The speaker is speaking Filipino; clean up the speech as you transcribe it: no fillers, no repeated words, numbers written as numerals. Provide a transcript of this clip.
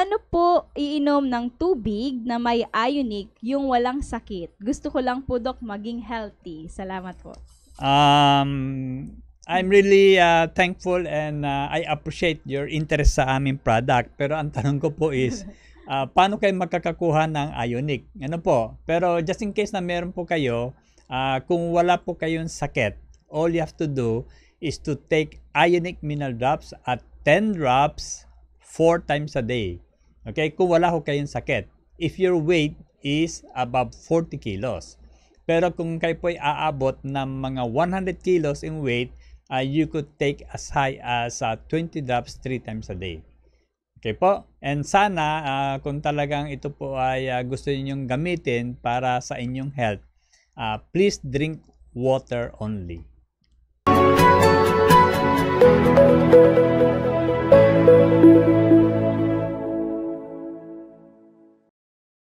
paano po iinom ng tubig na may ionic yung walang sakit? Gusto ko lang po, Dok, maging healthy. Salamat po. I'm really thankful and I appreciate your interest sa aming product. Pero ang tanong ko po is, paano kayo makakakuha ng ionic? Ano po? Pero just in case na meron po kayo, kung wala po kayong sakit, all you have to do is to take ionic mineral drops at 10 drops 4 times a day. Okay? Kung wala ho kayong sakit. If your weight is above 40 kilos. Pero kung kayo po ay aabot ng mga 100 kilos in weight, you could take as high as 20 drops 3 times a day. Okay po? And sana kung talagang ito po ay gusto ninyong gamitin para sa inyong health, please drink water only.